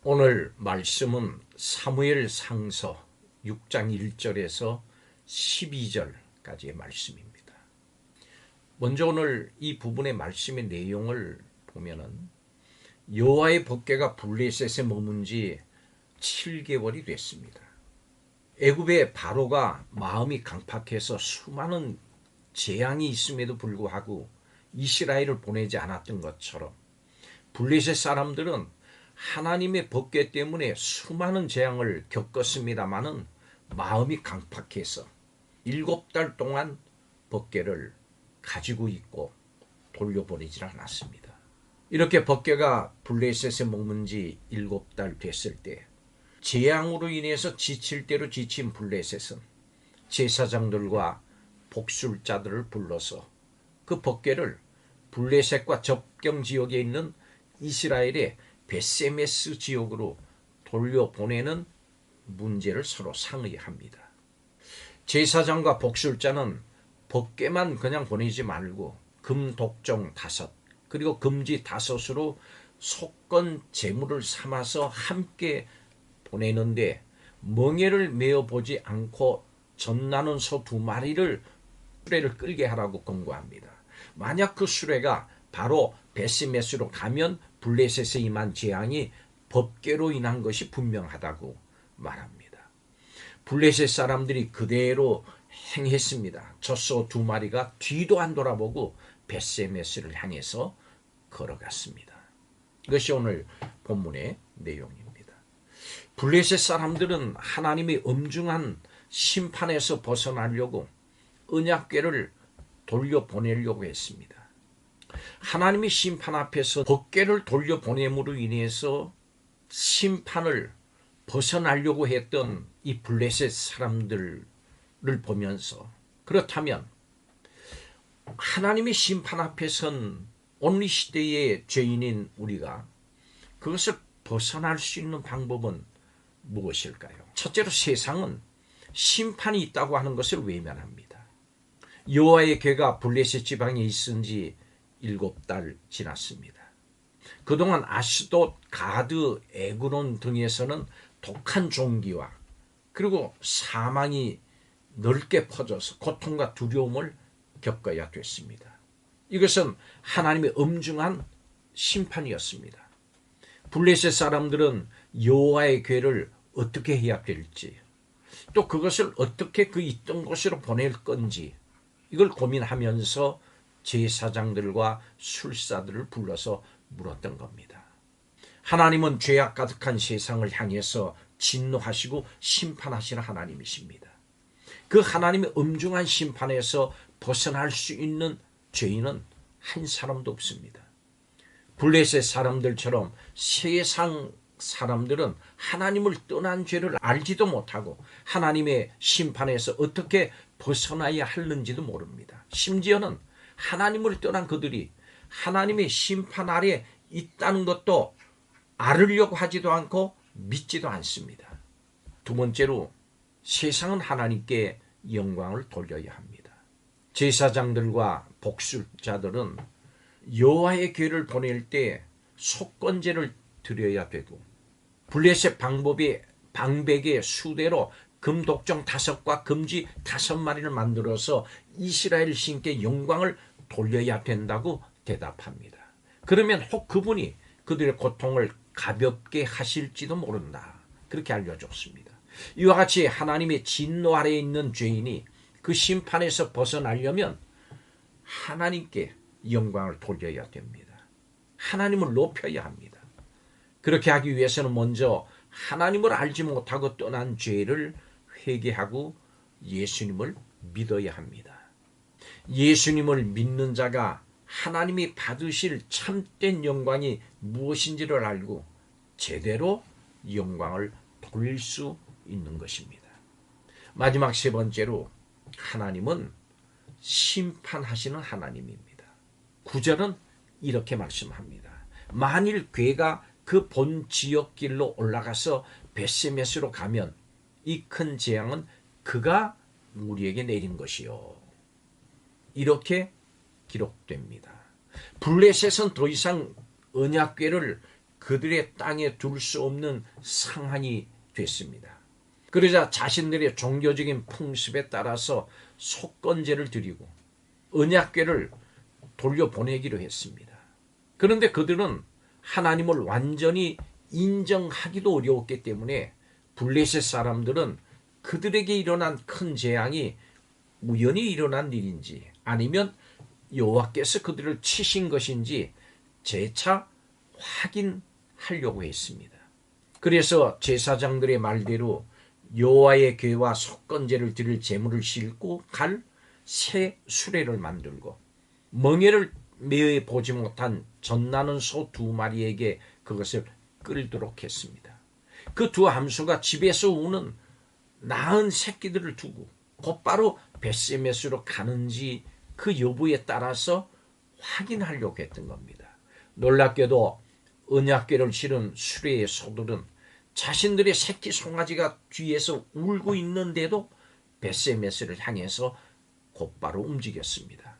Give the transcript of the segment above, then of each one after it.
오늘 말씀은 사무엘 상서 6장 1절에서 12절까지의 말씀입니다. 먼저 오늘 이 부분의 말씀의 내용을 보면은 여호와의 법궤가 블레셋에 머문 지 7개월이 됐습니다. 애굽의 바로가 마음이 강팍해서 수많은 재앙이 있음에도 불구하고 이스라엘을 보내지 않았던 것처럼 블레셋 사람들은 하나님의 법궤 때문에 수많은 재앙을 겪었습니다마는 마음이 강팍해서 7달 동안 법궤를 가지고 있고 돌려보내질 않았습니다. 이렇게 법궤가 블레셋에 머문 지 7달 됐을 때 재앙으로 인해서 지칠 대로 지친 블레셋은 제사장들과 복술자들을 불러서 그 법궤를 블레셋과 접경 지역에 있는 이스라엘의 베세메스 지역으로 돌려보내는 문제를 서로 상의합니다. 제사장과 복술자는 법궤만 그냥 보내지 말고 금독종 5 그리고 금지 5으로 속건 제물을 삼아서 함께 보내는데 멍에를 메어보지 않고 젖나는 소 2마리를 수레를 끌게 하라고 권고합니다. 만약 그 수레가 바로 베세메스로 가면 블레셋에 임한 재앙이 법궤로 인한 것이 분명하다고 말합니다. 블레셋 사람들이 그대로 행했습니다. 젖소 2마리가 뒤도 안 돌아보고 베세메스를 향해서 걸어갔습니다. 이것이 오늘 본문의 내용입니다. 블레셋 사람들은 하나님의 엄중한 심판에서 벗어나려고 언약궤를 돌려보내려고 했습니다. 하나님의 심판 앞에서 법궤를 돌려보냄으로 인해서 심판을 벗어나려고 했던 이 블레셋 사람들을 보면서 그렇다면 하나님의 심판 앞에 선 오늘 시대의 죄인인 우리가 그것을 벗어날 수 있는 방법은 무엇일까요? 첫째로 세상은 심판이 있다고 하는 것을 외면합니다. 여호와의 궤가 블레셋 지방에 있은 지 7달 지났습니다. 그동안 아스돗, 가드, 에그론 등에서는 독한 종기와 그리고 사망이 넓게 퍼져서 고통과 두려움을 겪어야 됐습니다. 이것은 하나님의 엄중한 심판이었습니다. 블레셋 사람들은 여호와의 궤를 어떻게 해야 될지 또 그것을 어떻게 그 있던 곳으로 보낼 건지 이걸 고민하면서 제사장들과 술사들을 불러서 물었던 겁니다. 하나님은 죄악 가득한 세상을 향해서 진노하시고 심판하시는 하나님이십니다. 그 하나님의 엄중한 심판에서 벗어날 수 있는 죄인은 한 사람도 없습니다. 블레셋 사람들처럼 세상 사람들은 하나님을 떠난 죄를 알지도 못하고 하나님의 심판에서 어떻게 벗어나야 하는지도 모릅니다. 심지어는 하나님을 떠난 그들이 하나님의 심판 아래 있다는 것도 알으려고 하지도 않고 믿지도 않습니다. 두 번째로 세상은 하나님께 영광을 돌려야 합니다. 제사장들과 복술자들은 여호와의 궤를 보낼 때 속건제를 드려야 되고 블레셋 방백의 수대로 금독종 5과 금지 5마리를 만들어서 이스라엘 신께 영광을 돌려야 된다고 대답합니다. 그러면 혹 그분이 그들의 고통을 가볍게 하실지도 모른다. 그렇게 알려줬습니다. 이와 같이 하나님의 진노 아래에 있는 죄인이 그 심판에서 벗어나려면 하나님께 영광을 돌려야 됩니다. 하나님을 높여야 합니다. 그렇게 하기 위해서는 먼저 하나님을 알지 못하고 떠난 죄를 회개하고 예수님을 믿어야 합니다. 예수님을 믿는 자가 하나님이 받으실 참된 영광이 무엇인지를 알고 제대로 영광을 돌릴 수 있는 것입니다. 마지막 세 번째로 하나님은 심판하시는 하나님입니다. 9절은 이렇게 말씀합니다. 만일 궤가 그 본 지역길로 올라가서 베세메스로 가면 이 큰 재앙은 그가 우리에게 내린 것이요. 이렇게 기록됩니다. 블레셋은 더 이상 언약궤를 그들의 땅에 둘 수 없는 상한이 됐습니다. 그러자 자신들의 종교적인 풍습에 따라서 속건제를 드리고 언약궤를 돌려보내기로 했습니다. 그런데 그들은 하나님을 완전히 인정하기도 어려웠기 때문에 블레셋 사람들은 그들에게 일어난 큰 재앙이 우연히 일어난 일인지 아니면 여호와께서 그들을 치신 것인지 재차 확인하려고 했습니다. 그래서 제사장들의 말대로 여호와의 궤와 속건제를 드릴 제물을 싣고 갈 새 수레를 만들고 멍에를 매어 보지 못한 젖나는 소 2마리에게 그것을 끌도록 했습니다. 그 두 함수가 집에서 우는 낳은 새끼들을 두고 곧바로 벳세메스로 가는지 그 여부에 따라서 확인하려고 했던 겁니다. 놀랍게도 언약궤를 실은 수레의 소들은 자신들의 새끼 송아지가 뒤에서 울고 있는데도 벳세메스를 향해서 곧바로 움직였습니다.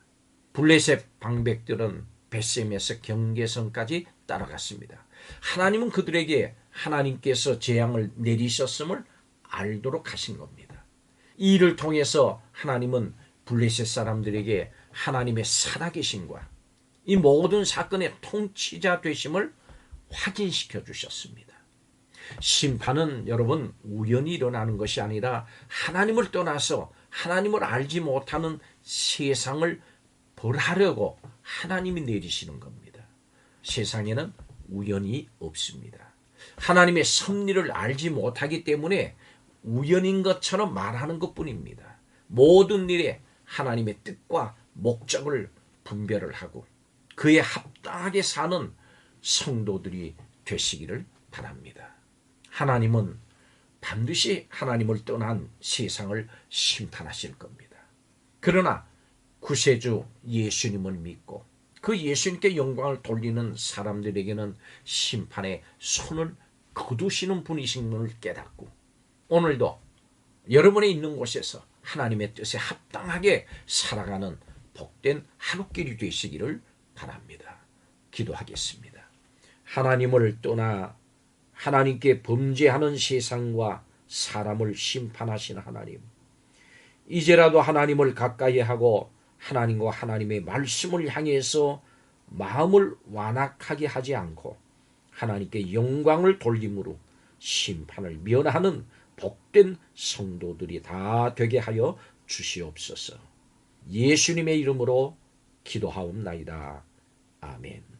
블레셋 방백들은 벳세메스 경계선까지 따라갔습니다. 하나님은 그들에게 하나님께서 재앙을 내리셨음을 알도록 하신 겁니다. 이 일을 통해서 하나님은 블레셋 사람들에게 하나님의 살아계심과 이 모든 사건의 통치자 되심을 확인시켜 주셨습니다. 심판은 여러분 우연히 일어나는 것이 아니라 하나님을 떠나서 하나님을 알지 못하는 세상을 벌하려고 하나님이 내리시는 겁니다. 세상에는 우연이 없습니다. 하나님의 섭리를 알지 못하기 때문에 우연인 것처럼 말하는 것뿐입니다. 모든 일에 하나님의 뜻과 목적을 분별을 하고 그에 합당하게 사는 성도들이 되시기를 바랍니다. 하나님은 반드시 하나님을 떠난 세상을 심판하실 겁니다. 그러나 구세주 예수님을 믿고 그 예수님께 영광을 돌리는 사람들에게는 심판의 손을 거두시는 분이신 것을 깨닫고 오늘도 여러분이 있는 곳에서 하나님의 뜻에 합당하게 살아가는 복된 하루길이 되시기를 바랍니다. 기도하겠습니다. 하나님을 떠나 하나님께 범죄하는 세상과 사람을 심판하시는 하나님, 이제라도 하나님을 가까이 하고 하나님과 하나님의 말씀을 향해서 마음을 완악하게 하지 않고 하나님께 영광을 돌림으로 심판을 면하는 복된 성도들이 다 되게 하여 주시옵소서. 예수님의 이름으로 기도하옵나이다. 아멘.